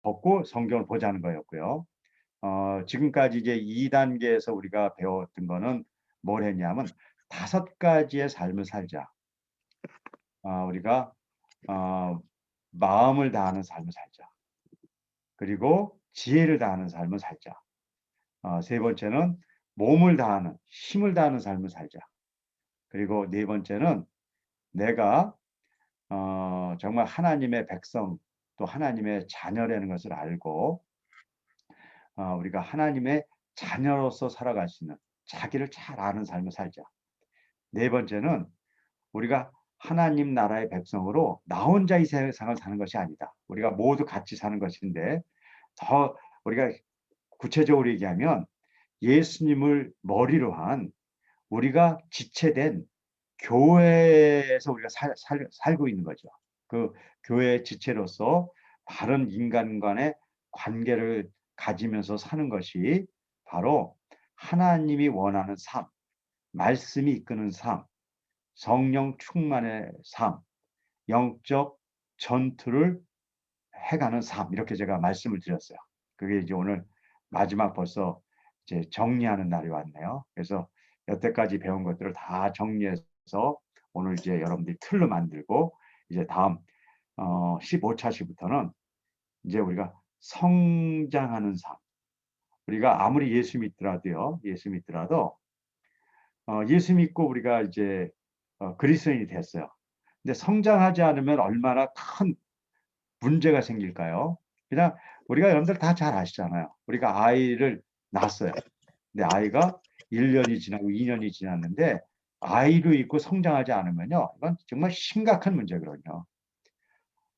벗고 성경을 보자는 거였고요. 지금까지 이제 2단계에서 우리가 배웠던 거는 뭘 했냐면 5가지의 삶을 살자. 우리가 어, 마음을 다하는 삶을 살자. 그리고 지혜를 다하는 삶을 살자. 세 번째는 몸을 다하는, 힘을 다하는 삶을 살자. 그리고 네 번째는 내가 정말 하나님의 백성 또 하나님의 자녀라는 것을 알고 우리가 하나님의 자녀로서 살아갈 수 있는 자기를 잘 아는 삶을 살자. 네 번째는 우리가 하나님 나라의 백성으로 나 혼자 이 세상을 사는 것이 아니다. 우리가 모두 같이 사는 것인데 더 우리가 구체적으로 얘기하면 예수님을 머리로 한 우리가 지체된 교회에서 우리가 살고 있는 거죠. 그 교회의 지체로서 바른 인간 간의 관계를 가지면서 사는 것이 바로 하나님이 원하는 삶, 말씀이 이끄는 삶, 성령 충만의 삶, 영적 전투를 해가는 삶, 이렇게 제가 말씀을 드렸어요. 그게 이제 오늘 마지막 벌써 이제 정리하는 날이 왔네요. 그래서 여태까지 배운 것들을 다 정리해서 오늘 이제 여러분들이 틀로 만들고 이제 다음 15차시부터는 이제 우리가 성장하는 삶. 우리가 아무리 예수 믿더라도 예수 믿고 우리가 이제 그리스도인이 됐어요. 근데 성장하지 않으면 얼마나 큰 문제가 생길까요? 그냥 우리가 여러분들 다 잘 아시잖아요. 우리가 아이를 낳았어요. 근데 아이가 1년이 지나고 2년이 지났는데 아이로 있고 성장하지 않으면요. 이건 정말 심각한 문제거든요.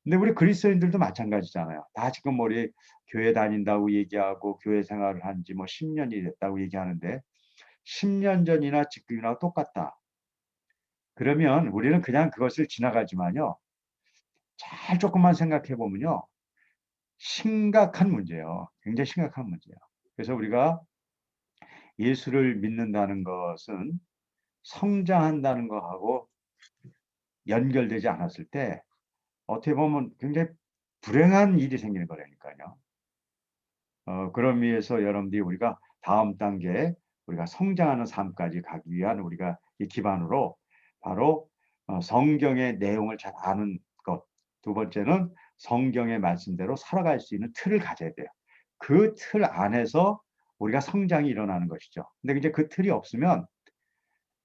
근데 우리 그리스도인들도 마찬가지잖아요. 다 지금 우리 교회 다닌다고 얘기하고 교회 생활을 한 지 뭐 10년이 됐다고 얘기하는데 10년 전이나 지금이나 똑같다. 그러면 우리는 그냥 그것을 지나가지만요. 잘 조금만 생각해 보면요. 심각한 문제예요. 굉장히 심각한 문제예요. 그래서 우리가 예수를 믿는다는 것은 성장한다는 것하고 연결되지 않았을 때 어떻게 보면 굉장히 불행한 일이 생기는 거라니까요. 그런 의미에서 여러분들이 우리가 다음 단계에 우리가 성장하는 삶까지 가기 위한 우리가 이 기반으로 바로 성경의 내용을 잘 아는 것. 두 번째는 성경의 말씀대로 살아갈 수 있는 틀을 가져야 돼요. 그 틀 안에서 우리가 성장이 일어나는 것이죠. 근데 이제 그 틀이 없으면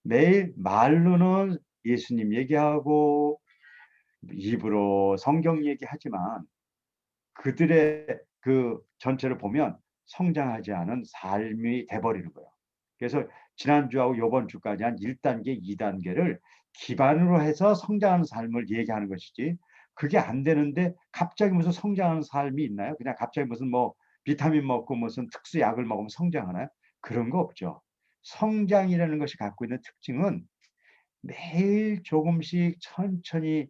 매일 말로는 예수님 얘기하고 입으로 성경 얘기하지만 그들의 그 전체를 보면 성장하지 않은 삶이 돼버리는 거예요. 그래서 지난주하고 요번 주까지 한 1단계, 2단계를 기반으로 해서 성장하는 삶을 얘기하는 것이지 그게 안 되는데 갑자기 무슨 성장하는 삶이 있나요? 그냥 갑자기 무슨 뭐 비타민 먹고 무슨 특수 약을 먹으면 성장하나요? 그런 거 없죠. 성장이라는 것이 갖고 있는 특징은 매일 조금씩 천천히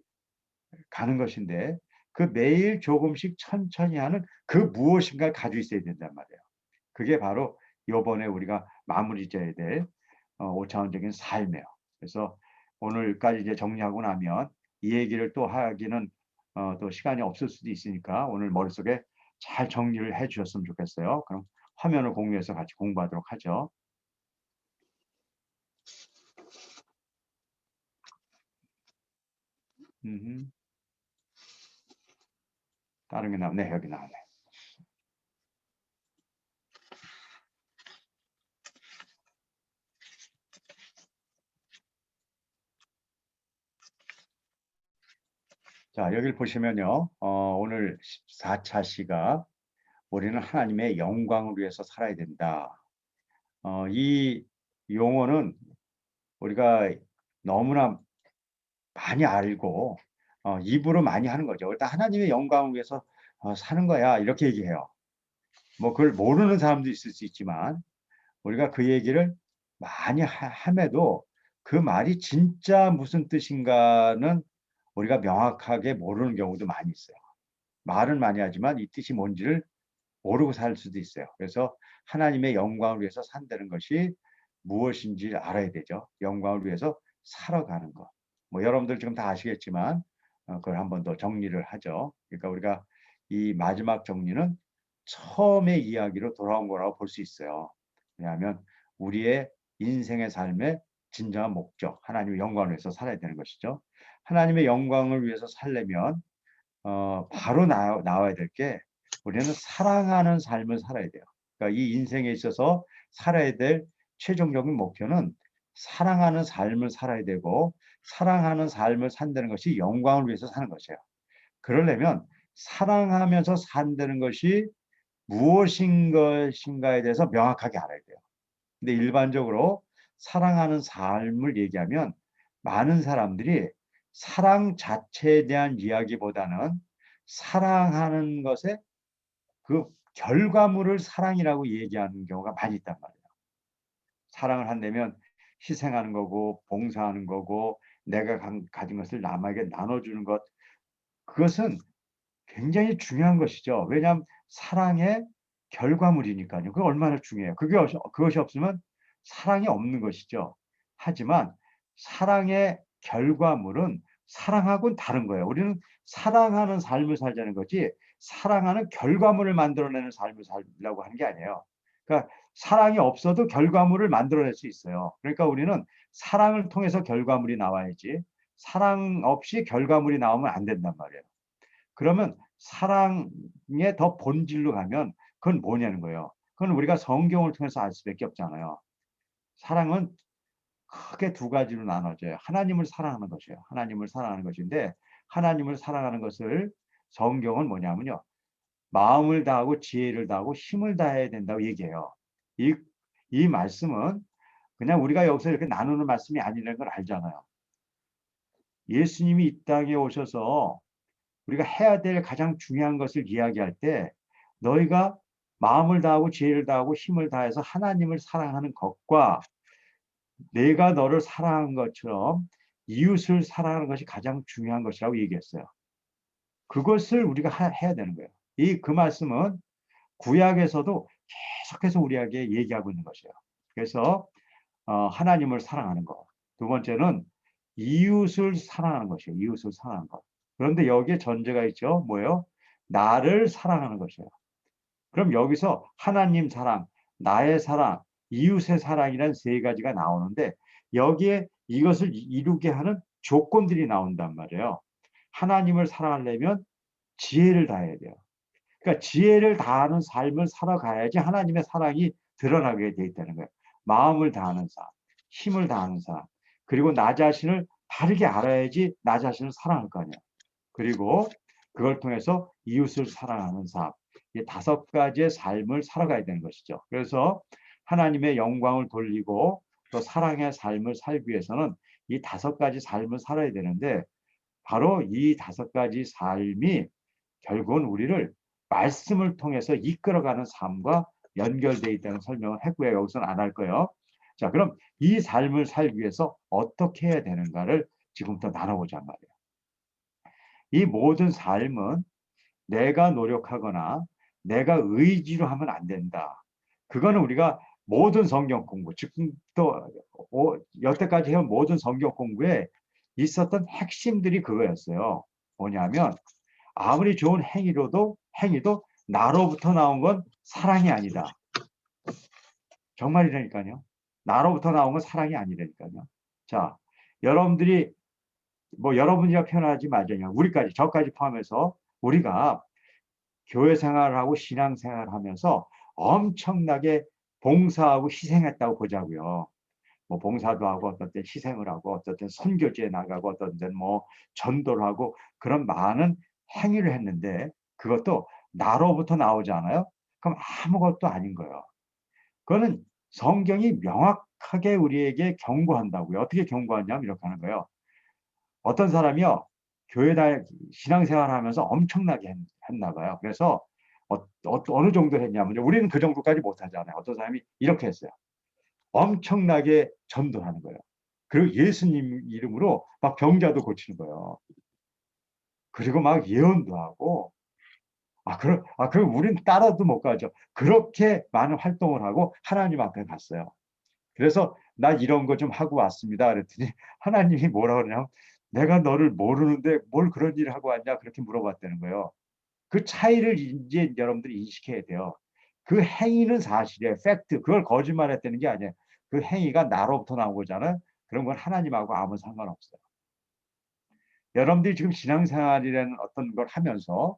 가는 것인데 그 매일 조금씩 천천히 하는 그 무엇인가를 가지고 있어야 된단 말이에요. 그게 바로 요번에 우리가 마무리 지어야 될 5차원적인 삶이에요. 그래서 오늘까지 이제 정리하고 나면 이 얘기를 또 하기는 또 시간이 없을 수도 있으니까 오늘 머릿속에 잘 정리를 해 주셨으면 좋겠어요. 그럼 화면을 공유해서 같이 공부하도록 하죠. 다른 게 나오네. 여기 나오네. 자, 여기를 보시면요. 오늘 14차 시가 우리는 하나님의 영광을 위해서 살아야 된다. 이 용어는 우리가 너무나 많이 알고 입으로 많이 하는 거죠. 일단 하나님의 영광을 위해서 사는 거야 이렇게 얘기해요. 뭐 그걸 모르는 사람도 있을 수 있지만 우리가 그 얘기를 많이 함에도 그 말이 진짜 무슨 뜻인가는 우리가 명확하게 모르는 경우도 많이 있어요. 말은 많이 하지만 이 뜻이 뭔지를 모르고 살 수도 있어요. 그래서 하나님의 영광을 위해서 산다는 것이 무엇인지 알아야 되죠. 영광을 위해서 살아가는 것. 뭐 여러분들 지금 다 아시겠지만 그걸 한번 더 정리를 하죠. 그러니까 우리가 이 마지막 정리는 처음의 이야기로 돌아온 거라고 볼 수 있어요. 왜냐하면 우리의 인생의 삶의 진정한 목적, 하나님의 영광을 위해서 살아야 되는 것이죠. 하나님의 영광을 위해서 살려면 바로 나와야 될 게 우리는 사랑하는 삶을 살아야 돼요. 그러니까 이 인생에 있어서 살아야 될 최종적인 목표는 사랑하는 삶을 살아야 되고 사랑하는 삶을 산다는 것이 영광을 위해서 사는 것이에요. 그러려면 사랑하면서 산다는 것이 무엇인 것인가에 대해서 명확하게 알아야 돼요. 근데 일반적으로 사랑하는 삶을 얘기하면 많은 사람들이 사랑 자체에 대한 이야기보다는 사랑하는 것의 그 결과물을 사랑이라고 얘기하는 경우가 많이 있단 말이에요. 사랑을 한다면 희생하는 거고 봉사하는 거고 내가 가진 것을 남에게 나눠주는 것, 그것은 굉장히 중요한 것이죠. 왜냐하면 사랑의 결과물이니까요. 그게 얼마나 중요해요. 그것이 없으면 사랑이 없는 것이죠. 하지만 사랑의 결과물은 사랑하고는 다른 거예요. 우리는 사랑하는 삶을 살자는 거지 사랑하는 결과물을 만들어내는 삶을 살려고 하는 게 아니에요. 그러니까 사랑이 없어도 결과물을 만들어낼 수 있어요. 그러니까 우리는 사랑을 통해서 결과물이 나와야지 사랑 없이 결과물이 나오면 안 된단 말이에요. 그러면 사랑의 더 본질로 가면 그건 뭐냐는 거예요. 그건 우리가 성경을 통해서 알 수밖에 없잖아요. 사랑은 크게 두 가지로 나눠져요. 하나님을 사랑하는 것이에요. 하나님을 사랑하는 것인데 하나님을 사랑하는 것을 성경은 뭐냐면요. 마음을 다하고 지혜를 다하고 힘을 다해야 된다고 얘기해요. 이, 이 말씀은 그냥 우리가 여기서 이렇게 나누는 말씀이 아니라는 걸 알잖아요. 예수님이 이 땅에 오셔서 우리가 해야 될 가장 중요한 것을 이야기할 때 너희가 마음을 다하고 지혜를 다하고 힘을 다해서 하나님을 사랑하는 것과 내가 너를 사랑한 것처럼 이웃을 사랑하는 것이 가장 중요한 것이라고 얘기했어요. 그것을 우리가 해야 되는 거예요. 그 말씀은 구약에서도 계속해서 우리에게 얘기하고 있는 것이에요. 그래서 하나님을 사랑하는 것. 두 번째는 이웃을 사랑하는 것이에요. 이웃을 사랑하는 것. 그런데 여기에 전제가 있죠. 뭐예요? 나를 사랑하는 것이에요. 그럼 여기서 하나님 사랑, 나의 사랑, 이웃의 사랑이라는 세 가지가 나오는데 여기에 이것을 이루게 하는 조건들이 나온단 말이에요. 하나님을 사랑하려면 지혜를 다해야 돼요. 그러니까 지혜를 다하는 삶을 살아가야지 하나님의 사랑이 드러나게 돼 있다는 거예요. 마음을 다하는 삶, 힘을 다하는 삶, 그리고 나 자신을 바르게 알아야지 나 자신을 사랑할 거 아니에요. 그리고 그걸 통해서 이웃을 사랑하는 삶, 이 다섯 가지의 삶을 살아가야 되는 것이죠. 그래서 하나님의 영광을 돌리고 또 사랑의 삶을 살기 위해서는 이 다섯 가지 삶을 살아야 되는데 바로 이 다섯 가지 삶이 결국은 우리를 말씀을 통해서 이끌어가는 삶과 연결되어 있다는 설명을 했고요. 여기서는 안 할 거예요. 자, 그럼 이 삶을 살기 위해서 어떻게 해야 되는가를 지금부터 나눠보자 말이에요. 이 모든 삶은 내가 노력하거나 내가 의지로 하면 안 된다. 그거는 우리가 모든 성경 공부, 지금 또 여태까지 해온 모든 성경 공부에 있었던 핵심들이 그거였어요. 뭐냐면 아무리 좋은 행위도 나로부터 나온 건 사랑이 아니다. 정말이라니까요. 나로부터 나온 건 사랑이 아니라니까요. 자, 여러분들이 뭐 여러분이라 표현하지 말자냐. 우리까지 저까지 포함해서 우리가 교회 생활하고 신앙 생활하면서 엄청나게 봉사하고 희생했다고 보자고요. 뭐 봉사도 하고 어떤 때 희생을 하고 어떤 때 선교지에 나가고 어떤 때는 뭐 전도를 하고 그런 많은 행위를 했는데 그것도 나로부터 나오지 않아요? 그럼 아무것도 아닌 거예요. 그거는 성경이 명확하게 우리에게 경고한다고요. 어떻게 경고하냐면 이렇게 하는 거예요. 어떤 사람이요, 신앙생활 하면서 엄청나게 했나 봐요. 그래서 어느 정도 했냐면 우리는 그 정도까지 못하잖아요. 어떤 사람이 이렇게 했어요. 엄청나게 전도하는 거예요. 그리고 예수님 이름으로 막 병자도 고치는 거예요. 그리고 막 예언도 하고, 그럼 우리는 따라도 못 가죠. 그렇게 많은 활동을 하고 하나님 앞에 갔어요. 그래서 나 이런 거 좀 하고 왔습니다. 그랬더니 하나님이 뭐라 그러냐면 내가 너를 모르는데 뭘 그런 일을 하고 왔냐 그렇게 물어봤다는 거예요. 그 차이를 이제 여러분들이 인식해야 돼요. 그 행위는 사실이에요. 팩트. 그걸 거짓말했다는 게 아니에요. 그 행위가 나로부터 나온 거잖아요. 그런 건 하나님하고 아무 상관없어요. 여러분들이 지금 신앙생활이라는 어떤 걸 하면서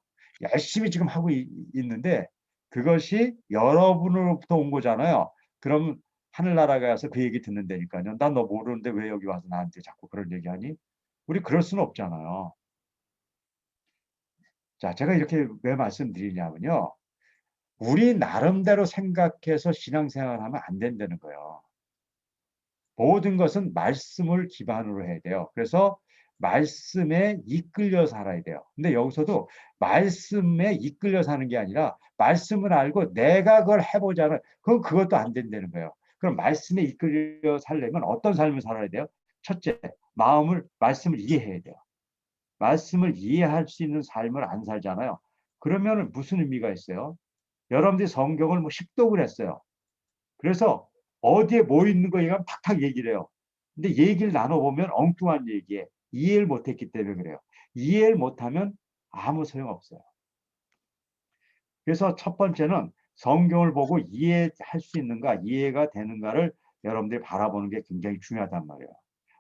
열심히 지금 하고 있는데 그것이 여러분으로부터 온 거잖아요. 그럼 하늘나라에 가서 그 얘기 듣는다니까요. 난 너 모르는데 왜 여기 와서 나한테 자꾸 그런 얘기하니? 우리 그럴 수는 없잖아요. 자, 제가 이렇게 왜 말씀드리냐면요. 우리 나름대로 생각해서 신앙생활을 하면 안 된다는 거예요. 모든 것은 말씀을 기반으로 해야 돼요. 그래서 말씀에 이끌려 살아야 돼요. 근데 여기서도 말씀에 이끌려 사는 게 아니라 말씀을 알고 내가 그걸 해보자는 그것도 안 된다는 거예요. 그럼 말씀에 이끌려 살려면 어떤 삶을 살아야 돼요? 첫째, 말씀을 이해해야 돼요. 말씀을 이해할 수 있는 삶을 안 살잖아요. 그러면 무슨 의미가 있어요? 여러분들이 성경을 뭐 식독을 했어요. 그래서 어디에 뭐 있는 거 얘가 팍팍 얘기를 해요. 근데 얘기를 나눠보면 엉뚱한 얘기에 이해를 못했기 때문에 그래요. 이해를 못하면 아무 소용없어요. 그래서 첫 번째는 성경을 보고 이해할 수 있는가, 이해가 되는가를 여러분들이 바라보는 게 굉장히 중요하단 말이에요.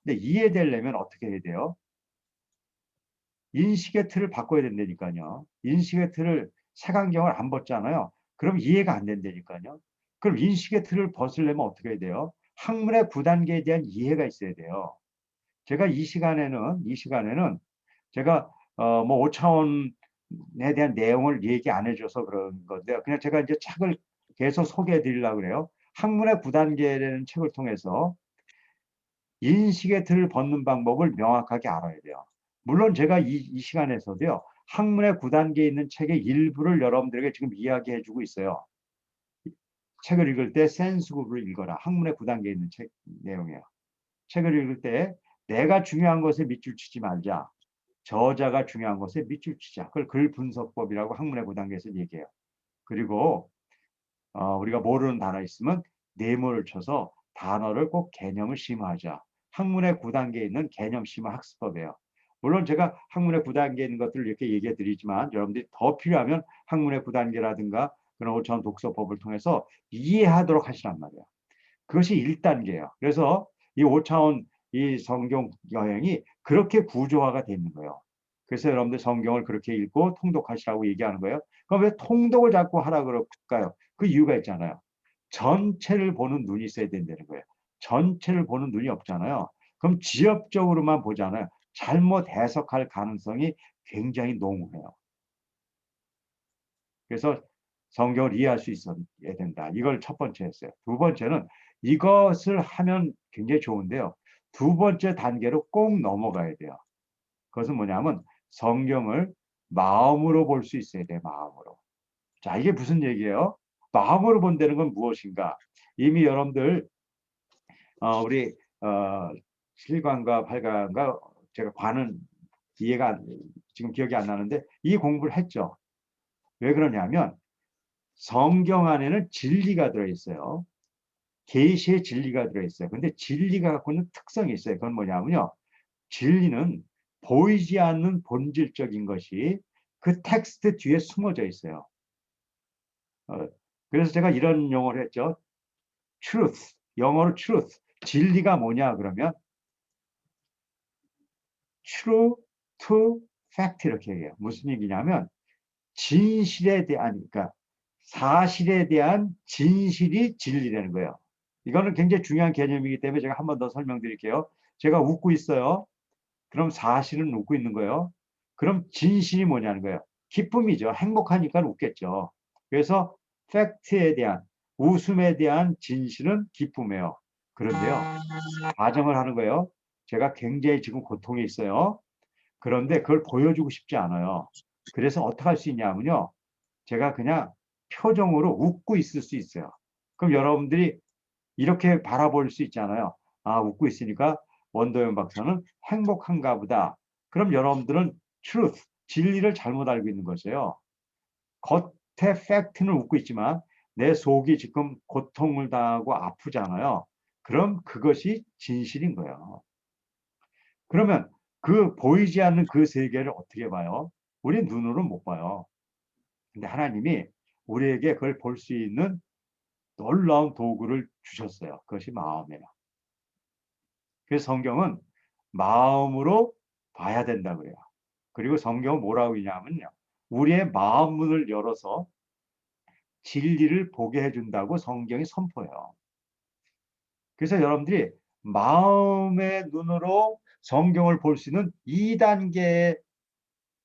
근데 이해되려면 어떻게 해야 돼요? 인식의 틀을 바꿔야 된다니까요. 인식의 틀을 색안경을 안 벗잖아요. 그럼 이해가 안 된다니까요. 그럼 인식의 틀을 벗으려면 어떻게 해야 돼요? 학문의 9단계에 대한 이해가 있어야 돼요. 제가 이 시간에는 제가 뭐 5차원에 대한 내용을 얘기 안 해줘서 그런 건데요. 그냥 제가 이제 책을 계속 소개해 드리려고 그래요. 학문의 9단계라는 책을 통해서 인식의 틀을 벗는 방법을 명확하게 알아야 돼요. 물론 제가 이 시간에서도요. 학문의 9단계에 있는 책의 일부를 여러분들에게 지금 이야기해 주고 있어요. 책을 읽을 때 센스국을 읽어라. 학문의 9단계에 있는 책 내용이에요. 책을 읽을 때 내가 중요한 것에 밑줄 치지 말자. 저자가 중요한 것에 밑줄 치자. 그걸 글 분석법이라고 학문의 9단계에서 얘기해요. 그리고 우리가 모르는 단어 있으면 네모를 쳐서 단어를 꼭 개념을 심화하자. 학문의 9단계에 있는 개념 심화 학습법이에요. 물론 제가 학문의 9단계에 있는 것들을 이렇게 얘기해 드리지만 여러분들이 더 필요하면 학문의 9단계라든가 그런 5차원 독서법을 통해서 이해하도록 하시란 말이에요. 그것이 1단계예요. 그래서 이 5차원 이 성경 여행이 그렇게 구조화가 되어 있는 거예요. 그래서 여러분들 성경을 그렇게 읽고 통독하시라고 얘기하는 거예요. 그럼 왜 통독을 자꾸 하라 그럴까요? 그 이유가 있잖아요. 전체를 보는 눈이 있어야 된다는 거예요. 전체를 보는 눈이 없잖아요. 그럼 지엽적으로만 보잖아요. 잘못 해석할 가능성이 굉장히 농후해요. 그래서 성경을 이해할 수 있어야 된다. 이걸 첫 번째 했어요. 두 번째는 이것을 하면 굉장히 좋은데요. 두 번째 단계로 꼭 넘어가야 돼요. 그것은 뭐냐면 성경을 마음으로 볼 수 있어야 돼요. 마음으로. 자, 이게 무슨 얘기예요? 마음으로 본다는 건 무엇인가? 이미 여러분들 우리 7관과 8관과 제가 관은 이해가 지금 기억이 안 나는데 이 공부를 했죠. 왜 그러냐면 성경 안에는 진리가 들어있어요. 계시의 진리가 들어있어요. 근데 진리가 갖고 있는 특성이 있어요. 그건 뭐냐면요. 진리는 보이지 않는 본질적인 것이 그 텍스트 뒤에 숨어져 있어요. 어, 그래서 제가 이런 용어를 했죠. truth, 영어로 truth. 진리가 뭐냐 그러면 true to fact 이렇게 얘기해요. 무슨 얘기냐면 진실에 대한, 그러니까 사실에 대한 진실이 진리라는 거예요. 이거는 굉장히 중요한 개념이기 때문에 제가 한 번 더 설명드릴게요. 제가 웃고 있어요. 그럼 사실은 웃고 있는 거예요. 그럼 진실이 뭐냐는 거예요. 기쁨이죠. 행복하니까 웃겠죠. 그래서 팩트에 대한, 웃음에 대한 진실은 기쁨이에요. 그런데요, 가정을 하는 거예요. 제가 굉장히 지금 고통에 있어요. 그런데 그걸 보여주고 싶지 않아요. 그래서 어떻게 할 수 있냐면요. 제가 그냥 표정으로 웃고 있을 수 있어요. 그럼 여러분들이 이렇게 바라볼 수 있잖아요. 아, 웃고 있으니까 원도현 박사는 행복한가 보다. 그럼 여러분들은 truth, 진리를 잘못 알고 있는 것이에요. 겉에 팩트는 웃고 있지만 내 속이 지금 고통을 당하고 아프잖아요. 그럼 그것이 진실인 거예요. 그러면 그 보이지 않는 그 세계를 어떻게 봐요? 우리 눈으로 못 봐요. 근데 하나님이 우리에게 그걸 볼 수 있는 놀라운 도구를 주셨어요. 그것이 마음이에요. 그래서 성경은 마음으로 봐야 된다 그래요. 그리고 성경은 뭐라고 하냐면요. 우리의 마음 문을 열어서 진리를 보게 해준다고 성경이 선포해요. 그래서 여러분들이 마음의 눈으로 성경을 볼 수 있는 2단계의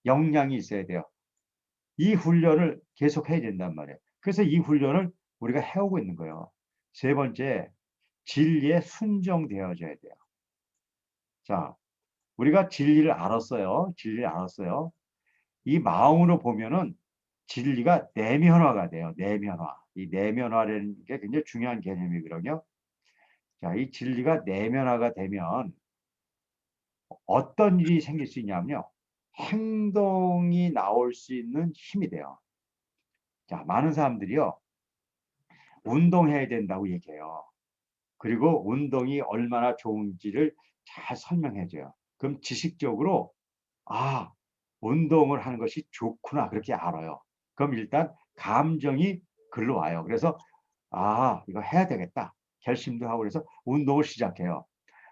역량이 있어야 돼요. 이 훈련을 계속 해야 된단 말이에요. 그래서 이 훈련을 우리가 해오고 있는 거예요. 세 번째, 진리에 순종되어져야 돼요. 자, 우리가 진리를 알았어요. 진리를 알았어요. 이 마음으로 보면은 진리가 내면화가 돼요. 내면화. 이 내면화라는 게 굉장히 중요한 개념이거든요. 자, 이 진리가 내면화가 되면 어떤 일이 생길 수 있냐면요. 행동이 나올 수 있는 힘이 돼요. 자, 많은 사람들이요. 운동해야 된다고 얘기해요. 그리고 운동이 얼마나 좋은지를 잘 설명해줘요. 그럼 지식적으로 아, 운동을 하는 것이 좋구나 그렇게 알아요. 그럼 일단 감정이 글로 와요. 그래서 아, 이거 해야 되겠다. 결심도 하고 그래서 운동을 시작해요.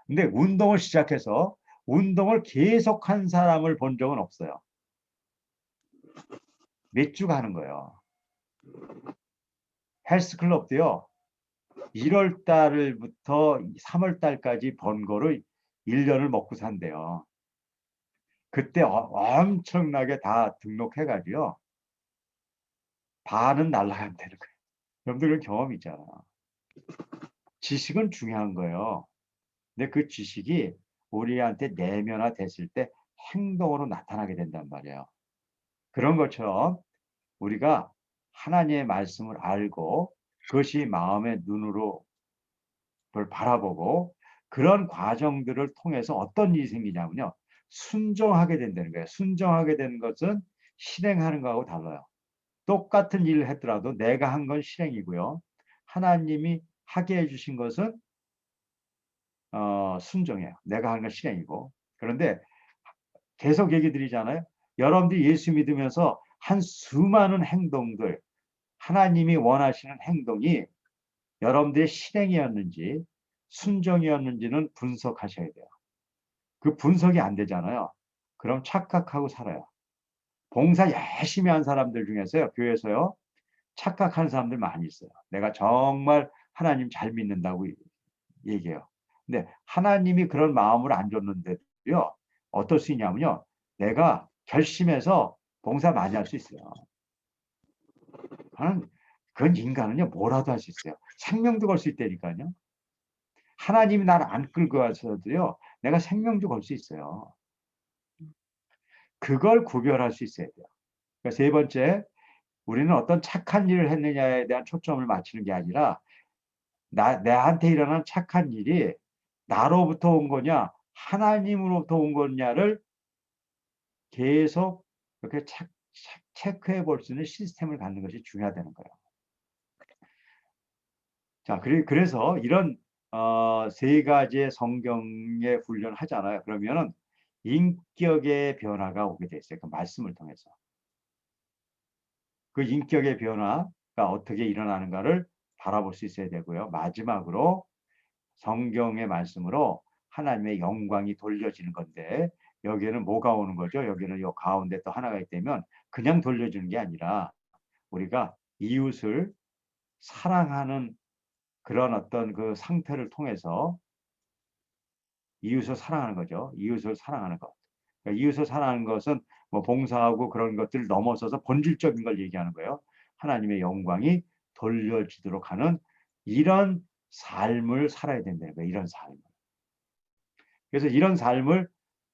근데 운동을 시작해서 운동을 계속한 사람을 본 적은 없어요. 몇 주가 하는 거예요. 헬스클럽도요. 1월 달부터 3월 달까지 번 거를 1년을 먹고 산대요. 그때 엄청나게 다 등록해가지고요. 반은 날라가면 되는 거예요. 여러분들 그런 경험 있잖아. 지식은 중요한 거예요. 근데 그 지식이 우리한테 내면화 됐을 때 행동으로 나타나게 된단 말이에요. 그런 것처럼 우리가 하나님의 말씀을 알고 그것이 마음의 눈으로 그걸 바라보고 그런 과정들을 통해서 어떤 일이 생기냐면요. 순종하게 된다는 거예요. 순종하게 되는 것은 실행하는 거하고 달라요. 똑같은 일을 했더라도 내가 한 건 실행이고요. 하나님이 하게 해주신 것은 순종이에요. 내가 하는 건 실행이고. 그런데 계속 얘기 드리잖아요. 여러분들이 예수 믿으면서 한 수많은 행동들, 하나님이 원하시는 행동이 여러분들의 실행이었는지 순종이었는지는 분석하셔야 돼요. 그 분석이 안 되잖아요. 그럼 착각하고 살아요. 봉사 열심히 한 사람들 중에서요, 교회에서요, 착각한 사람들 많이 있어요. 내가 정말 하나님 잘 믿는다고 얘기해요. 근데 하나님이 그런 마음을 안 줬는데도요, 어떨 수 있냐면요, 내가 결심해서 봉사 많이 할 수 있어요. 그건 인간은요, 뭐라도 할 수 있어요. 생명도 걸 수 있다니까요. 하나님이 나를 안 끌고 와서도요, 내가 생명도 걸 수 있어요. 그걸 구별할 수 있어야 돼요. 그러니까 세 번째, 우리는 어떤 착한 일을 했느냐에 대한 초점을 맞추는 게 아니라 나한테 일어난 착한 일이 나로부터 온 거냐 하나님으로부터 온 거냐를 계속 이렇게 체크해 볼 수 있는 시스템을 갖는 것이 중요하다는 거예요. 자, 그래서 이런 세 가지의 성경의 훈련을 하잖아요. 그러면은 인격의 변화가 오게 돼 있어요. 그 말씀을 통해서. 그 인격의 변화가 어떻게 일어나는가를 바라볼 수 있어야 되고요. 마지막으로 성경의 말씀으로 하나님의 영광이 돌려지는 건데 여기에는 뭐가 오는 거죠? 여기는 요 가운데 또 하나가 있다면 그냥 돌려주는 게 아니라 우리가 이웃을 사랑하는 그런 어떤 그 상태를 통해서 이웃을 사랑하는 거죠. 이웃을 사랑하는 것. 그러니까 이웃을 사랑하는 것은 뭐 봉사하고 그런 것들을 넘어서서 본질적인 걸 얘기하는 거예요. 하나님의 영광이 돌려지도록 하는 이런 삶을 살아야 된다는 거예요. 이런 삶을. 그래서 이런 삶을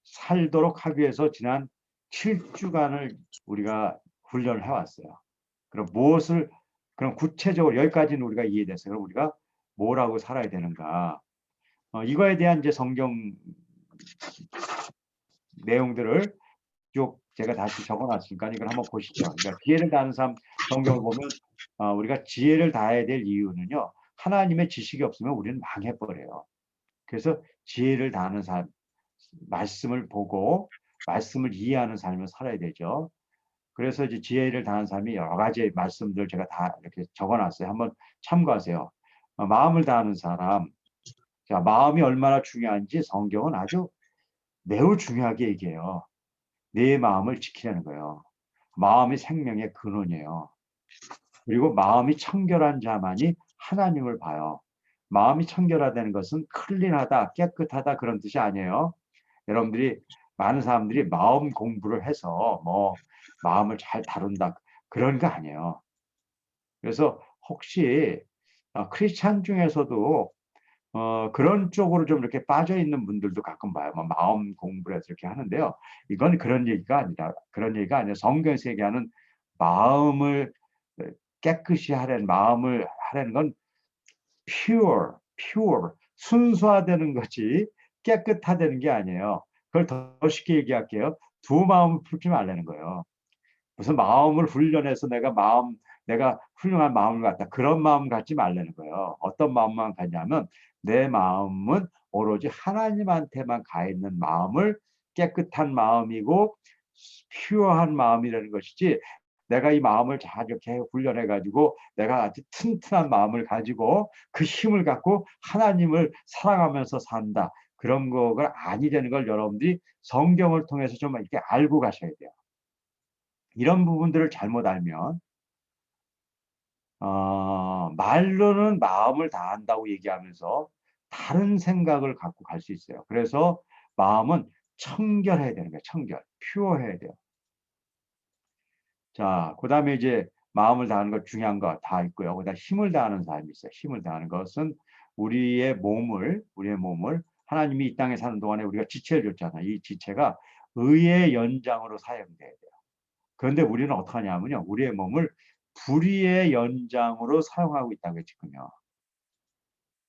살도록 하기 위해서 지난 7주간을 우리가 훈련을 해왔어요. 그럼 무엇을, 그럼 구체적으로 여기까지는 우리가 이해됐어요. 그럼 우리가 뭐라고 살아야 되는가. 이거에 대한 이제 성경 내용들을 쭉 제가 다시 적어놨으니까 이걸 한번 보시죠. 그러니까 지혜를 다하는 삶 성경을 보면 우리가 지혜를 다해야 될 이유는요. 하나님의 지식이 없으면 우리는 망해버려요. 그래서 지혜를 다하는 삶, 말씀을 보고 말씀을 이해하는 삶을 살아야 되죠. 그래서 이제 지혜를 다한 사람이 여러 가지 말씀들 제가 다 이렇게 적어놨어요. 한번 참고하세요. 마음을 다하는 사람. 자, 마음이 얼마나 중요한지 성경은 아주 매우 중요하게 얘기해요. 내 마음을 지키라는 거예요. 마음이 생명의 근원이에요. 그리고 마음이 청결한 자만이 하나님을 봐요. 마음이 청결하다는 것은 클린하다, 깨끗하다 그런 뜻이 아니에요. 여러분들이 많은 사람들이 마음 공부를 해서 뭐 마음을 잘 다룬다 그런 거 아니에요. 그래서 혹시 크리스찬 중에서도 그런 쪽으로 좀 이렇게 빠져 있는 분들도 가끔 봐요. 뭐 마음 공부를 해서 이렇게 하는데요. 이건 그런 얘기가 아니라 성경에서 얘기하는 마음을 깨끗이 하려는 마음을 하려는 건 pure, 순수화되는 거지 깨끗하다는 게 아니에요. 그걸 더 쉽게 얘기할게요. 두 마음을 풀지 말라는 거예요. 무슨 마음을 훈련해서 내가 훌륭한 마음을 갖다 그런 마음 갖지 말라는 거예요. 어떤 마음만 갖냐면 내 마음은 오로지 하나님한테만 가 있는 마음을 깨끗한 마음이고 퓨어한 마음이라는 것이지 내가 이 마음을 잘 이렇게 훈련해 가지고 내가 아주 튼튼한 마음을 가지고 그 힘을 갖고 하나님을 사랑하면서 산다. 그런 거가 아니라는 걸 여러분들이 성경을 통해서 좀 이렇게 알고 가셔야 돼요. 이런 부분들을 잘못 알면 말로는 마음을 다한다고 얘기하면서 다른 생각을 갖고 갈 수 있어요. 그래서 마음은 청결해야 되는 거예요. 청결, 퓨어해야 돼요. 자, 그다음에 이제 마음을 다하는 것 중요한 거 다 있고요. 그다음 힘을 다하는 사람이 있어요. 힘을 다하는 것은 우리의 몸을 하나님이 이 땅에 사는 동안에 우리가 지체를 줬잖아요. 이 지체가 의의 연장으로 사용돼야 돼요. 그런데 우리는 어떻게 하냐면요. 우리의 몸을 불의의 연장으로 사용하고 있다고요, 지금요.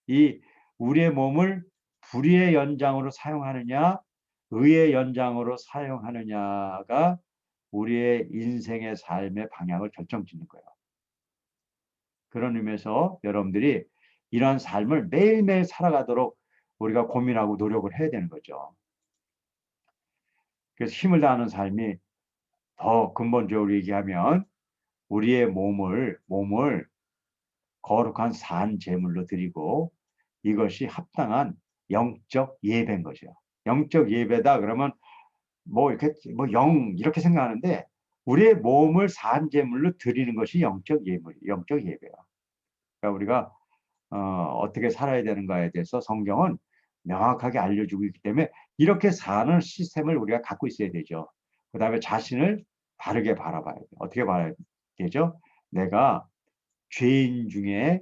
이 우리의 몸을 불의의 연장으로 사용하느냐, 의의 연장으로 사용하느냐가 우리의 인생의 삶의 방향을 결정짓는 거예요. 그런 의미에서 여러분들이 이런 삶을 매일매일 살아가도록 우리가 고민하고 노력을 해야 되는 거죠. 그래서 힘을 다하는 삶이 더 근본적으로 얘기하면 우리의 몸을 거룩한 산 제물로 드리고 이것이 합당한 영적 예배인 거죠. 영적 예배다 그러면 뭐 이렇게 뭐 이렇게 생각하는데 우리의 몸을 산 제물로 드리는 것이 영적 예배야. 그러니까 우리가 어떻게 살아야 되는가에 대해서 성경은 명확하게 알려주고 있기 때문에 이렇게 사는 시스템을 우리가 갖고 있어야 되죠. 그 다음에 자신을 바르게 바라봐야 돼요. 어떻게 바라야 되죠? 내가 죄인 중에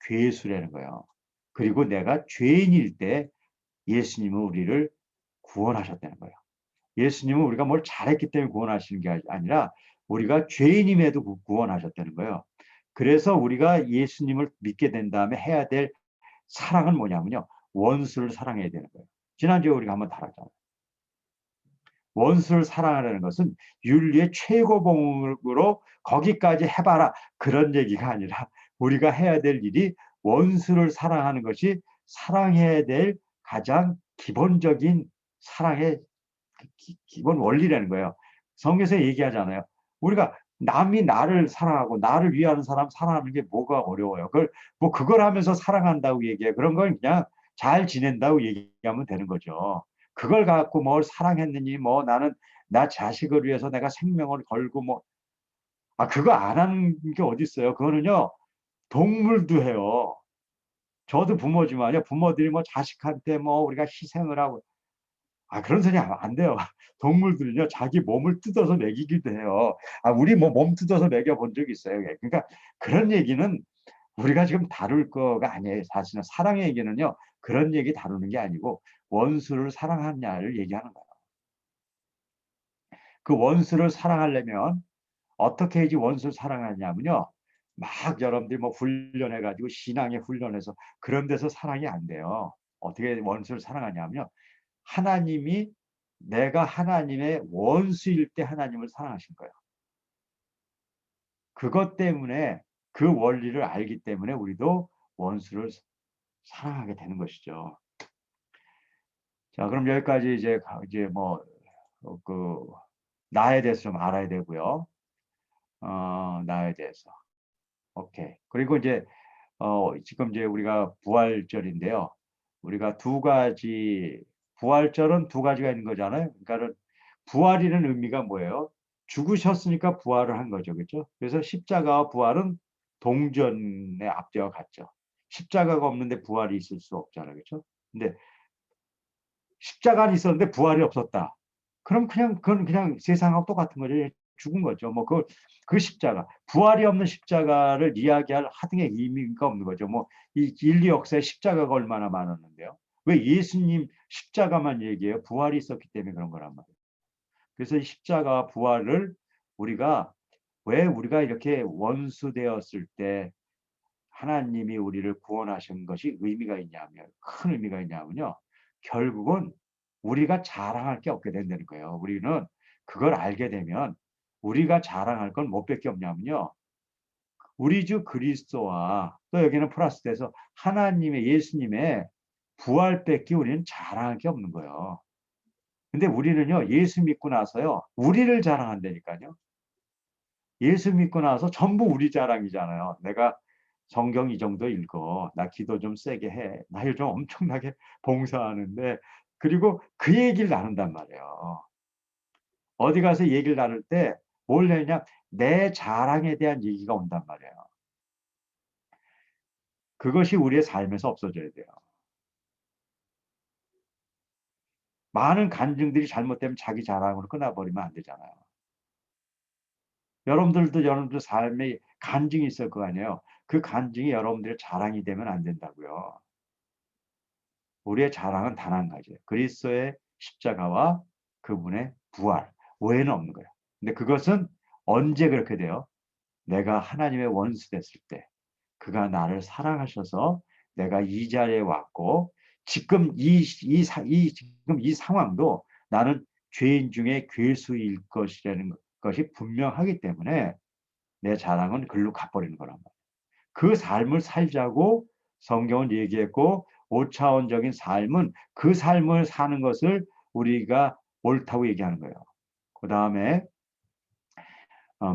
괴수라는 거예요. 그리고 내가 죄인일 때 예수님은 우리를 구원하셨다는 거예요. 예수님은 우리가 뭘 잘했기 때문에 구원하시는 게 아니라 우리가 죄인임에도 구원하셨다는 거예요. 그래서 우리가 예수님을 믿게 된 다음에 해야 될 사랑은 뭐냐면요. 원수를 사랑해야 되는 거예요. 지난주에 우리가 한번 다뤘잖아요. 원수를 사랑하라는 것은 윤리의 최고봉으로 거기까지 해봐라. 그런 얘기가 아니라 우리가 해야 될 일이 원수를 사랑하는 것이 사랑해야 될 가장 기본적인 사랑의 기본 원리라는 거예요. 성경에서 얘기하잖아요. 우리가 남이 나를 사랑하고 나를 위하는 사람 사랑하는 게 뭐가 어려워요. 그걸 하면서 사랑한다고 얘기해. 그런 걸 그냥 잘 지낸다고 얘기하면 되는 거죠. 그걸 갖고 뭘 사랑했느니 뭐 나는 나 자식을 위해서 내가 생명을 걸고 뭐 그거 안 하는 게 어디 있어요. 그거는요. 동물도 해요. 저도 부모지만요. 부모들이 뭐 자식한테 뭐 우리가 희생을 하고 그런 소리 하면 안 돼요. 동물들은요, 자기 몸을 뜯어서 먹이기도 해요. 우리 뭐 몸 뜯어서 먹여본 적 있어요. 그러니까 그런 얘기는 우리가 지금 다룰 거가 아니에요. 사실은 사랑의 얘기는요, 그런 얘기 다루는 게 아니고 원수를 사랑하냐를 얘기하는 거예요. 그 원수를 사랑하려면 어떻게 해야지 원수를 사랑하냐면요. 막 여러분들이 뭐 훈련해가지고 신앙에 훈련해서 그런 데서 사랑이 안 돼요. 어떻게 원수를 사랑하냐면요. 내가 하나님의 원수일 때 하나님을 사랑하신 거예요. 그것 때문에 그 원리를 알기 때문에 우리도 원수를 사랑하게 되는 것이죠. 자, 그럼 여기까지 이제 뭐 그 나에 대해서 좀 알아야 되고요. 나에 대해서. 오케이. 그리고 이제 지금 이제 우리가 부활절인데요. 우리가 두 가지, 부활절은 두 가지가 있는 거잖아요. 그러니까는 부활이라는 의미가 뭐예요? 죽으셨으니까 부활을 한 거죠. 그렇죠? 그래서 십자가와 부활은 동전의 앞뒤와 같죠. 십자가가 없는데 부활이 있을 수 없잖아요. 그렇죠? 근데 십자가는 있었는데 부활이 없었다. 그럼 그냥 그건 그냥 세상하고 똑같은 거죠. 죽은 거죠. 뭐 그 십자가, 부활이 없는 십자가를 이야기할 하등의 의미가 없는 거죠. 뭐 이 인류 역사에 십자가가 얼마나 많았는데요. 왜 예수님 십자가만 얘기해요? 부활이 있었기 때문에 그런 거란 말이에요. 그래서 이 십자가와 부활을 우리가, 왜 우리가 이렇게 원수되었을 때 하나님이 우리를 구원하신 것이 의미가 있냐면, 큰 의미가 있냐면요. 결국은 우리가 자랑할 게 없게 된다는 거예요. 우리는 그걸 알게 되면 우리가 자랑할 건 뭐 밖에 없냐면요. 우리 주 그리스도와 또 여기는 플러스돼서 하나님의, 예수님의 부활밖에 우리는 자랑할 게 없는 거예요. 근데 우리는요, 예수 믿고 나서요, 우리를 자랑한다니까요. 예수 믿고 나서 전부 우리 자랑이잖아요. 내가 성경 이 정도 읽어. 나 기도 좀 세게 해. 나 요즘 엄청나게 봉사하는데. 그리고 그 얘기를 나눈단 말이에요. 어디 가서 얘기를 나눌 때 뭘 내냐? 내 자랑에 대한 얘기가 온단 말이에요. 그것이 우리의 삶에서 없어져야 돼요. 많은 간증들이 잘못되면 자기 자랑으로 끊어버리면 안 되잖아요. 여러분들 삶에 간증이 있을 거 아니에요. 그 간증이 여러분들의 자랑이 되면 안 된다고요. 우리의 자랑은 단 한 가지예요. 그리스도의 십자가와 그분의 부활 외에는 없는 거예요. 근데 그것은 언제 그렇게 돼요? 내가 하나님의 원수 됐을 때, 그가 나를 사랑하셔서 내가 이 자리에 왔고, 지금 지금 이 상황도 나는 죄인 중에 괴수일 것이라는 것이 분명하기 때문에 내 자랑은 글로 가버리는 거란 말이에요. 그 삶을 살자고 성경은 얘기했고, 5차원적인 삶은 그 삶을 사는 것을 우리가 옳다고 얘기하는 거예요. 그 다음에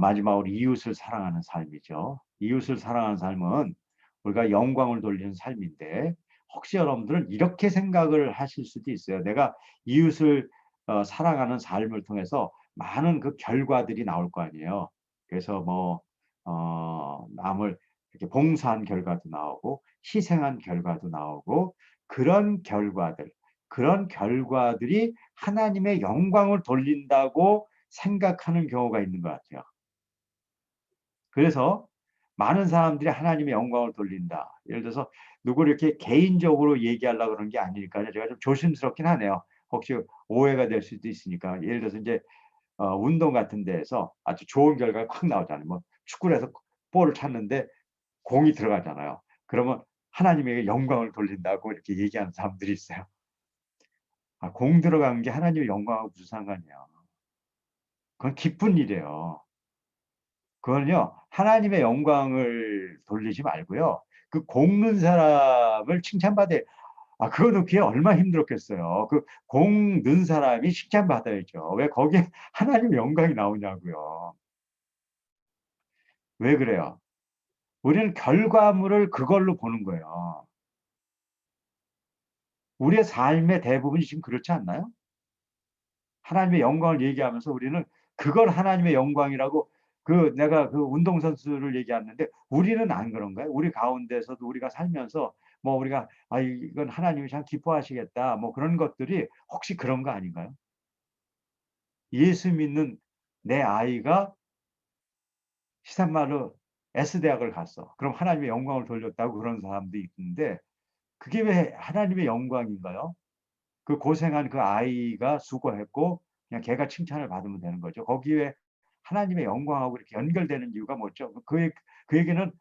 마지막으로 이웃을 사랑하는 삶이죠. 이웃을 사랑하는 삶은 우리가 영광을 돌리는 삶인데, 혹시 여러분들은 이렇게 생각을 하실 수도 있어요. 내가 이웃을 사랑하는 삶을 통해서 많은 그 결과들이 나올 거 아니에요. 그래서 뭐 남을 이렇게 봉사한 결과도 나오고 희생한 결과도 나오고, 그런 결과들이 하나님의 영광을 돌린다고 생각하는 경우가 있는 것 같아요. 그래서 많은 사람들이 하나님의 영광을 돌린다. 예를 들어서 누구를 이렇게 개인적으로 얘기하려고 그러는 게 아닐까요? 제가 좀 조심스럽긴 하네요. 혹시 오해가 될 수도 있으니까. 예를 들어서 이제 운동 같은 데에서 아주 좋은 결과가 확 나오잖아요. 뭐 축구를 해서 볼을 찼는데 공이 들어가잖아요. 그러면 하나님에게 영광을 돌린다고 이렇게 얘기하는 사람들이 있어요. 공 들어간 게 하나님의 영광하고 무슨 상관이야. 그건 기쁜 일이에요. 그건요, 하나님의 영광을 돌리지 말고요. 그 곪는 사람을 칭찬받아야, 그거 넣기에 얼마나 힘들었겠어요. 그 곪는 사람이 칭찬받아야죠. 왜 거기에 하나님의 영광이 나오냐고요. 왜 그래요? 우리는 결과물을 그걸로 보는 거예요. 우리의 삶의 대부분이 지금 그렇지 않나요? 하나님의 영광을 얘기하면서 우리는 그걸 하나님의 영광이라고, 내가 그 운동선수를 얘기하는데 우리는 안 그런가요? 우리 가운데서도 우리가 살면서 뭐 우리가 이건 하나님이 참 기뻐하시겠다 뭐 그런 것들이 혹시 그런 거 아닌가요? 예수 믿는 내 아이가 시산말로 S대학을 갔어. 그럼 하나님의 영광을 돌렸다고 그런 사람도 있는데, 그게 왜 하나님의 영광인가요? 그 고생한 그 아이가 수고했고 그냥 걔가 칭찬을 받으면 되는 거죠. 거기에 하나님의 영광하고 이렇게 연결되는 이유가 뭐죠? 그 얘기는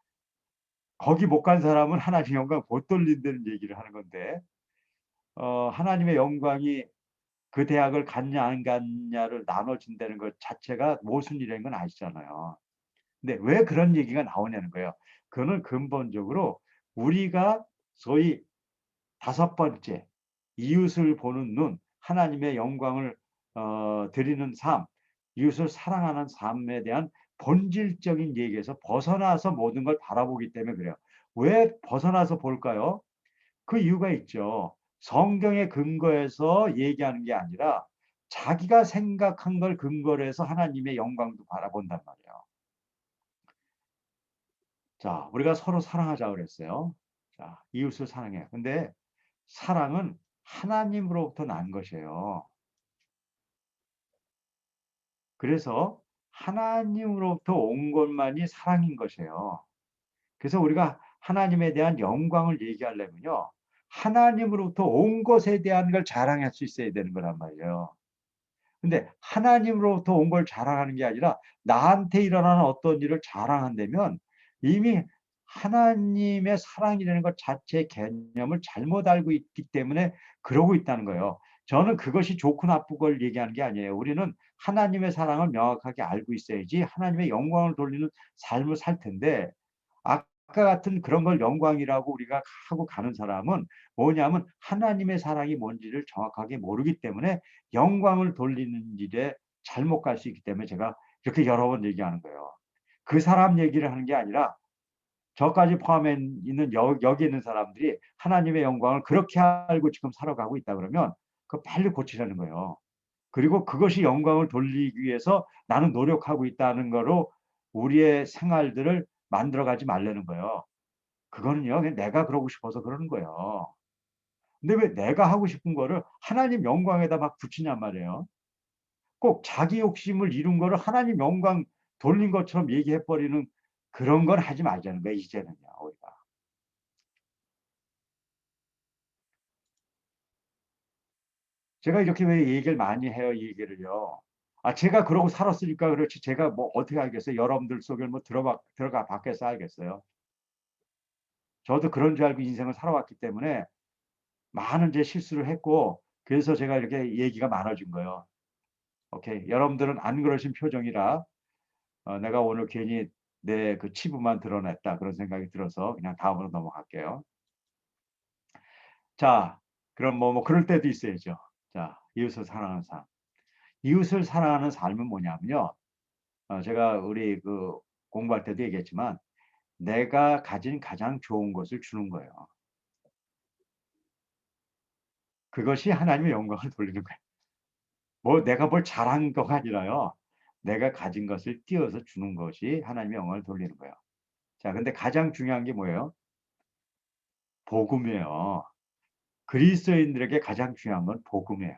거기 못 간 사람은 하나님의 영광 못 돌린다는 얘기를 하는 건데, 하나님의 영광이 그 대학을 갔냐 안 갔냐를 나눠준다는 것 자체가 모순이라는 건 아시잖아요. 근데 왜 그런 얘기가 나오냐는 거예요. 그거는 근본적으로 우리가 소위 다섯 번째, 이웃을 보는 눈, 하나님의 영광을 드리는 삶, 이웃을 사랑하는 삶에 대한 본질적인 얘기에서 벗어나서 모든 걸 바라보기 때문에 그래요. 왜 벗어나서 볼까요? 그 이유가 있죠. 성경의 근거에서 얘기하는 게 아니라 자기가 생각한 걸 근거로 해서 하나님의 영광도 바라본단 말이에요. 자, 우리가 서로 사랑하자 그랬어요. 자, 이웃을 사랑해. 근데 사랑은 하나님으로부터 난 것이에요. 그래서 하나님으로부터 온 것만이 사랑인 것이에요. 그래서 우리가 하나님에 대한 영광을 얘기하려면요. 하나님으로부터 온 것에 대한 걸 자랑할 수 있어야 되는 거란 말이에요. 근데 하나님으로부터 온 걸 자랑하는 게 아니라 나한테 일어나는 어떤 일을 자랑한다면 이미 하나님의 사랑이라는 것 자체의 개념을 잘못 알고 있기 때문에 그러고 있다는 거예요. 저는 그것이 좋고 나쁘고를 얘기하는 게 아니에요. 우리는 하나님의 사랑을 명확하게 알고 있어야지 하나님의 영광을 돌리는 삶을 살 텐데 아까 같은 그런 걸 영광이라고 우리가 하고 가는 사람은 뭐냐면 하나님의 사랑이 뭔지를 정확하게 모르기 때문에 영광을 돌리는 일에 잘못 갈 수 있기 때문에 제가 이렇게 여러 번 얘기하는 거예요. 그 사람 얘기를 하는 게 아니라 저까지 포함해 있는 여기 있는 사람들이 하나님의 영광을 그렇게 알고 지금 살아가고 있다 그러면 그 빨리 고치라는 거예요. 그리고 그것이 영광을 돌리기 위해서 나는 노력하고 있다는 거로 우리의 생활들을 만들어가지 말라는 거예요. 그거는요, 그냥 내가 그러고 싶어서 그러는 거예요. 근데 왜 내가 하고 싶은 거를 하나님 영광에다 막 붙이냔 말이에요. 꼭 자기 욕심을 이룬 거를 하나님 영광 돌린 것처럼 얘기해 버리는 그런 건 하지 말자는 거예요, 이제는요, 우리가. 제가 이렇게 왜 얘기를 많이 해요, 이 얘기를요. 아, 제가 그러고 살았으니까 그렇지, 제가 뭐 어떻게 알겠어요? 여러분들 속에 뭐 들어가 밖에서 알겠어요? 저도 그런 줄 알고 인생을 살아왔기 때문에 많은 제 실수를 했고, 그래서 제가 이렇게 얘기가 많아진 거예요. 오케이. 여러분들은 안 그러신 표정이라 내가 오늘 괜히 내 그 치부만 드러냈다 그런 생각이 들어서 그냥 다음으로 넘어갈게요. 자, 그럼 뭐 그럴 때도 있어야죠. 자, 이웃을 사랑하는 삶. 이웃을 사랑하는 삶은 뭐냐면요. 제가 우리 그 공부할 때도 얘기했지만 내가 가진 가장 좋은 것을 주는 거예요. 그것이 하나님의 영광을 돌리는 거예요. 뭐 내가 뭘 잘한 거가 아니라요. 내가 가진 것을 띄어서 주는 것이 하나님의 영광을 돌리는 거예요. 자, 근데 가장 중요한 게 뭐예요? 복음이에요. 그리스도인들에게 가장 중요한 건 복음이에요.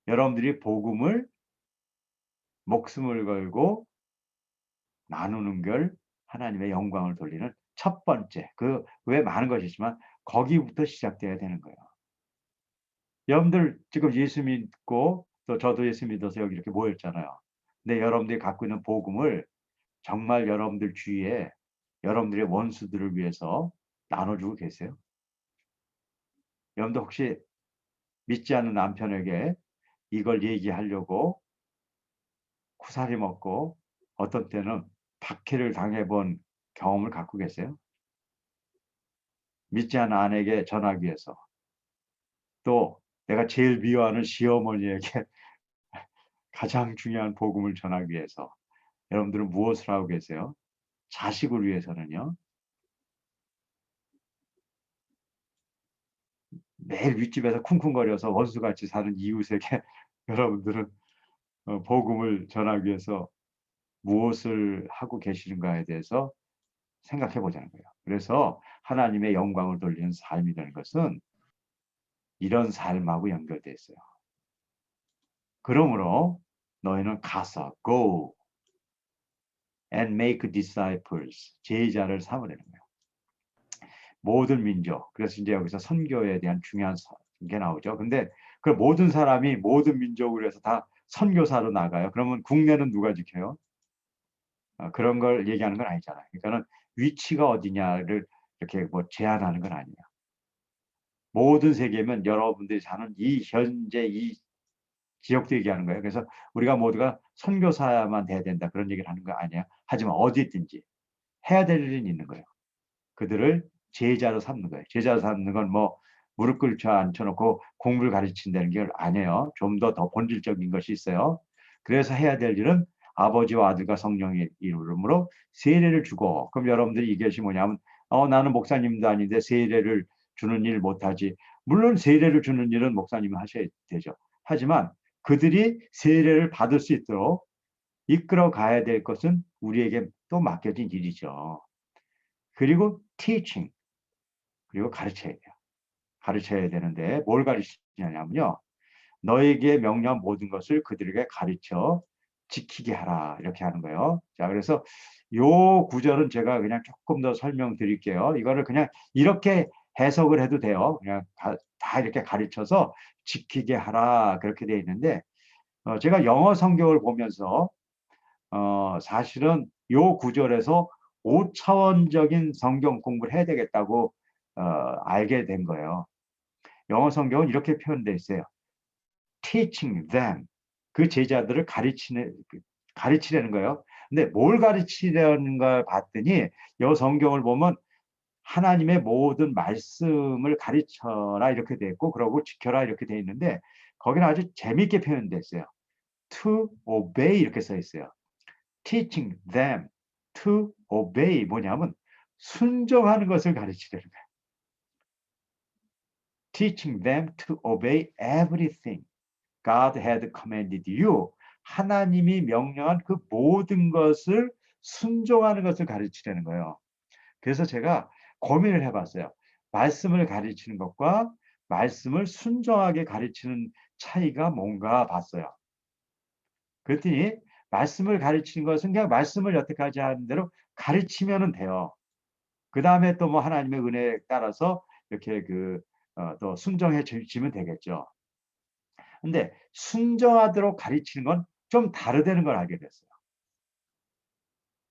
여러분들이 복음을 목숨을 걸고 나누는 걸 하나님의 영광을 돌리는 첫 번째, 그 외에 많은 것이 있지만 거기부터 시작돼야 되는 거예요. 여러분들 지금 예수 믿고 또 저도 예수 믿어서 여기 이렇게 모였잖아요. 근데 여러분들이 갖고 있는 복음을 정말 여러분들 주위에 여러분들의 원수들을 위해서 나눠주고 계세요? 여러분들 혹시 믿지 않는 남편에게 이걸 얘기하려고 쿠사리 먹고 어떤 때는 박해를 당해본 경험을 갖고 계세요? 믿지 않는 아내에게 전하기 위해서 또 내가 제일 미워하는 시어머니에게 가장 중요한 복음을 전하기 위해서 여러분들은 무엇을 하고 계세요? 자식을 위해서는요. 매일 윗집에서 쿵쿵거려서 원수같이 사는 이웃에게 여러분들은 복음을 전하기 위해서 무엇을 하고 계시는가에 대해서 생각해 보자는 거예요. 그래서 하나님의 영광을 돌리는 삶이라는 것은 이런 삶하고 연결되어 있어요. 그러므로 너희는 가서 go and make disciples 제자를 삼으라는 거예요. 모든 민족. 그래서 이제 여기서 선교에 대한 중요한 게 나오죠. 근데 그 모든 사람이 모든 민족을 위해서 다 선교사로 나가요. 그러면 국내는 누가 지켜요? 그런 걸 얘기하는 건 아니잖아요. 그러니까는 위치가 어디냐를 이렇게 뭐 제한하는 건 아니에요. 모든 세계면 여러분들이 사는 이 현재 이 지역도 얘기하는 거예요. 그래서 우리가 모두가 선교사야만 돼야 된다 그런 얘기를 하는 거 아니에요. 하지만 어디 있든지 해야 될 일은 있는 거예요. 그들을 제자로 삼는 거예요. 제자로 삼는 건 뭐 무릎 꿇쳐 앉혀놓고 공부를 가르친다는 게 아니에요. 좀 더 본질적인 것이 있어요. 그래서 해야 될 일은 아버지와 아들과 성령의 이름으로 세례를 주고, 그럼 여러분들이 이것이 뭐냐면 나는 목사님도 아닌데 세례를 주는 일 못하지. 물론 세례를 주는 일은 목사님이 하셔야 되죠. 하지만 그들이 세례를 받을 수 있도록 이끌어 가야 될 것은 우리에게 또 맡겨진 일이죠. 그리고 teaching, 그리고 가르쳐야 돼요. 가르쳐야 되는데 뭘 가르치냐면요. 너에게 명령한 모든 것을 그들에게 가르쳐 지키게 하라. 이렇게 하는 거예요. 자, 그래서 요 구절은 제가 그냥 조금 더 설명드릴게요. 이거를 그냥 이렇게 해석을 해도 돼요. 그냥 다 이렇게 가르쳐서 지키게 하라. 그렇게 되어 있는데, 제가 영어 성경을 보면서, 사실은 요 구절에서 5차원적인 성경 공부를 해야 되겠다고, 알게 된 거예요. 영어 성경은 이렇게 표현되어 있어요. teaching them. 그 제자들을 가르치려는 거예요. 근데 뭘 가르치려는 걸 봤더니 이 성경을 보면 하나님의 모든 말씀을 가르쳐라 이렇게 돼 있고, 그러고 지켜라 이렇게 돼 있는데, 거기는 아주 재밌게 표현됐어요. to obey 이렇게 써 있어요. teaching them to obey 뭐냐면 순종하는 것을 가르치려는 거예요. teaching them to obey everything God had commanded you. 하나님이 명령한 그 모든 것을 순종하는 것을 가르치려는 거예요. 그래서 제가 고민을 해봤어요. 말씀을 가르치는 것과 말씀을 순종하게 가르치는 차이가 뭔가 봤어요. 그랬더니 말씀을 가르치는 것은 그냥 말씀을 여태까지 하는 대로 가르치면 돼요. 그 다음에 또 뭐 하나님의 은혜에 따라서 이렇게 또 순종해 주시면 되겠죠. 근데 순종하도록 가르치는 건 좀 다르다는 걸 알게 됐어요.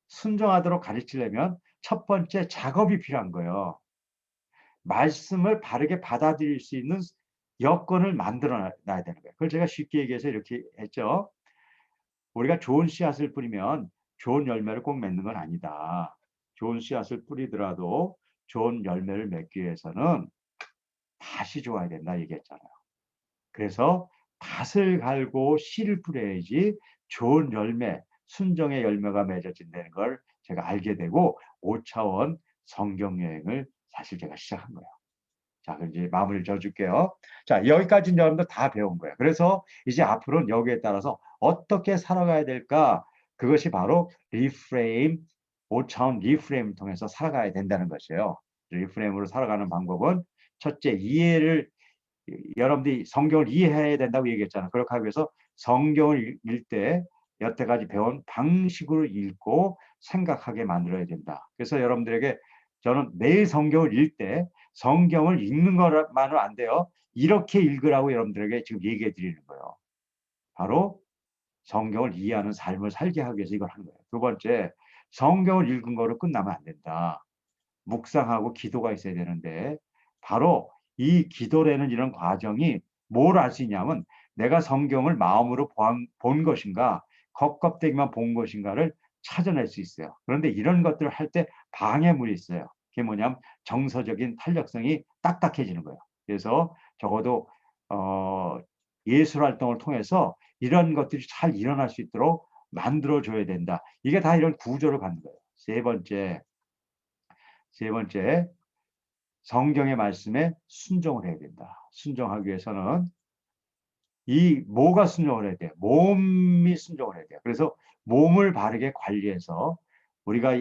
순종하도록 가르치려면 첫 번째 작업이 필요한 거예요. 말씀을 바르게 받아들일 수 있는 여건을 만들어 놔야 되는 거예요. 그걸 제가 쉽게 얘기해서 이렇게 했죠. 우리가 좋은 씨앗을 뿌리면 좋은 열매를 꼭 맺는 건 아니다. 좋은 씨앗을 뿌리더라도 좋은 열매를 맺기 위해서는 밭이 좋아야 된다 얘기했잖아요. 그래서 밭을 갈고 씨를 뿌려야지 좋은 열매, 순종의 열매가 맺어진다는 걸 제가 알게 되고 5차원 성경 여행을 사실 제가 시작한 거예요. 자, 그럼 이제 마무리를 져줄게요. 자, 여기까지는 여러분들 다 배운 거예요. 그래서 이제 앞으로는 여기에 따라서 어떻게 살아가야 될까? 그것이 바로 리프레임, 5차원 리프레임을 통해서 살아가야 된다는 것이에요. 리프레임으로 살아가는 방법은 첫째, 여러분들이 성경을 이해해야 된다고 얘기했잖아요. 그렇게 하기 위해서 성경을 읽을 때 여태까지 배운 방식으로 읽고 생각하게 만들어야 된다. 그래서 여러분들에게 저는 매일 성경을 읽을 때 성경을 읽는 것만은 안 돼요. 이렇게 읽으라고 여러분들에게 지금 얘기해 드리는 거예요. 바로 성경을 이해하는 삶을 살게 하기 위해서 이걸 하는 거예요. 두 번째, 성경을 읽은 거로 끝나면 안 된다. 묵상하고 기도가 있어야 되는데, 바로 이 기도라는 이런 과정이 뭘 알 수 있냐면 내가 성경을 마음으로 본 것인가 겉껍데기만 본 것인가를 찾아낼 수 있어요. 그런데 이런 것들을 할 때 방해물이 있어요. 그게 뭐냐면 정서적인 탄력성이 딱딱해지는 거예요. 그래서 적어도 예술 활동을 통해서 이런 것들이 잘 일어날 수 있도록 만들어줘야 된다. 이게 다 이런 구조를 갖는 거예요. 세 번째, 성경의 말씀에 순종을 해야 된다. 순종하기 위해서는 뭐가 순종을 해야 돼요? 몸이 순종을 해야 돼요. 그래서 몸을 바르게 관리해서 우리가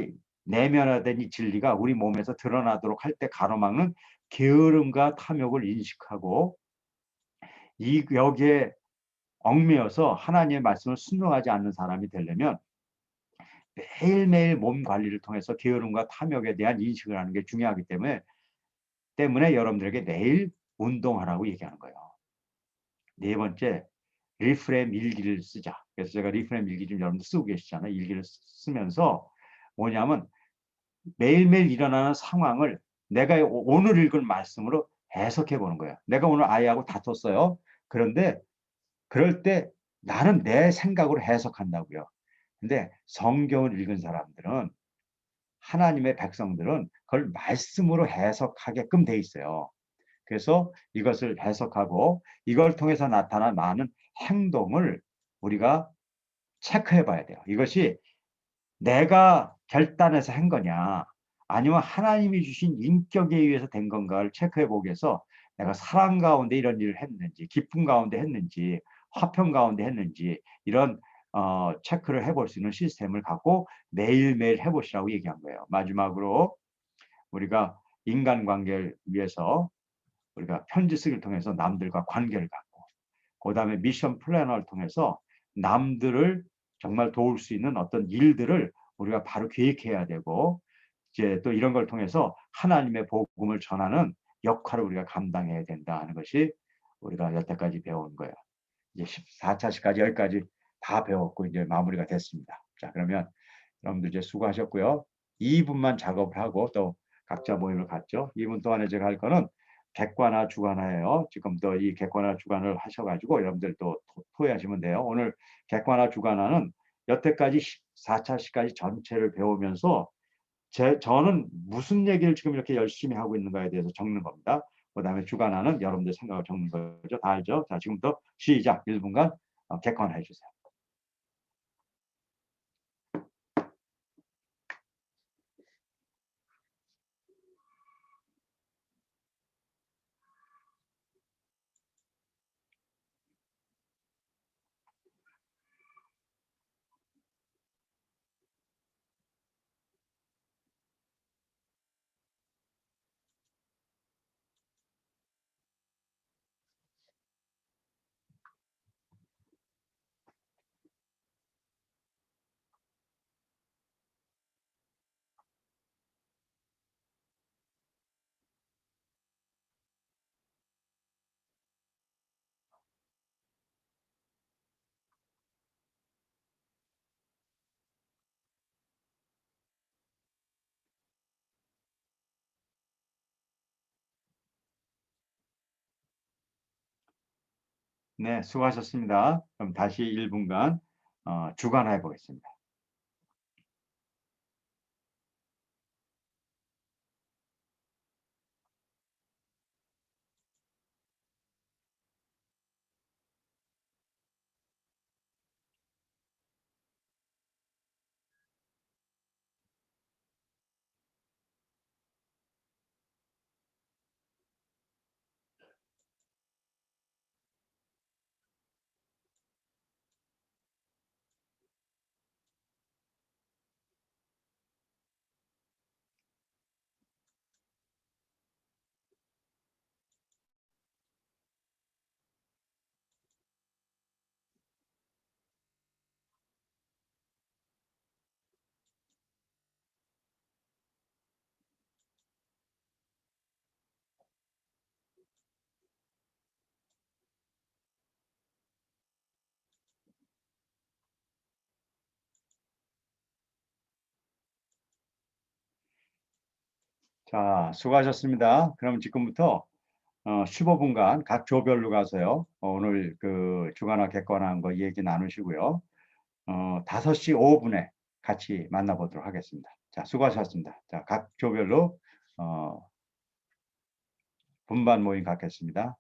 내면화된 이 진리가 우리 몸에서 드러나도록 할 때 가로막는 게으름과 탐욕을 인식하고 여기에 얽매여서 하나님의 말씀을 순종하지 않는 사람이 되려면 매일매일 몸 관리를 통해서 게으름과 탐욕에 대한 인식을 하는 게 중요하기 때문에 여러분들에게 매일 운동하라고 얘기하는 거예요. 네 번째, 리프레임 일기를 쓰자. 그래서 제가 리프레임 일기 좀 여러분들 쓰고 계시잖아요. 일기를 쓰면서 뭐냐면 매일매일 일어나는 상황을 내가 오늘 읽은 말씀으로 해석해 보는 거예요. 내가 오늘 아이하고 다퉜어요. 그런데 그럴 때 나는 내 생각으로 해석한다고요. 근데 성경을 읽은 사람들은, 하나님의 백성들은 그걸 말씀으로 해석하게끔 돼 있어요. 그래서 이것을 해석하고 이걸 통해서 나타난 많은 행동을 우리가 체크해 봐야 돼요. 이것이 내가 결단해서 한 거냐, 아니면 하나님이 주신 인격에 의해서 된 건가를 체크해 보기 위해서 내가 사랑 가운데 이런 일을 했는지, 기쁨 가운데 했는지, 화평 가운데 했는지, 이런 체크를 해볼 수 있는 시스템을 갖고 매일매일 해보시라고 얘기한 거예요. 마지막으로 우리가 인간관계를 위해서 우리가 편지 쓰기를 통해서 남들과 관계를 갖고, 그 다음에 미션 플래너를 통해서 남들을 정말 도울 수 있는 어떤 일들을 우리가 바로 계획해야 되고, 이제 또 이런 걸 통해서 하나님의 복음을 전하는 역할을 우리가 감당해야 된다 하는 것이 우리가 여태까지 배운 거예요. 이제 14차시까지 여기까지 다 배웠고 이제 마무리가 됐습니다. 자, 그러면 여러분들 이제 수고하셨고요. 2분만 작업을 하고 또 각자 모임을 갖죠. 2분 동안에 제가 할 거는 객관화 주관화예요. 지금도 이 객관화 주관을 하셔가지고 여러분들 또 토의하시면 돼요. 오늘 객관화 주관화는 여태까지 14차시까지 전체를 배우면서 저는 무슨 얘기를 지금 이렇게 열심히 하고 있는가에 대해서 적는 겁니다. 그 다음에 주관화는 여러분들 생각을 적는 거죠. 다 알죠? 자, 지금부터 시작. 1분간 객관화해 주세요. 네, 수고하셨습니다. 그럼 다시 1분간 주관화해 보겠습니다. 자, 수고하셨습니다. 그럼 지금부터 15분간 각 조별로 가서요. 오늘 그 주관화 객관화한 거 얘기 나누시고요. 5시 5분에 같이 만나보도록 하겠습니다. 자, 수고하셨습니다. 자, 각 조별로 분반 모임 갖겠습니다.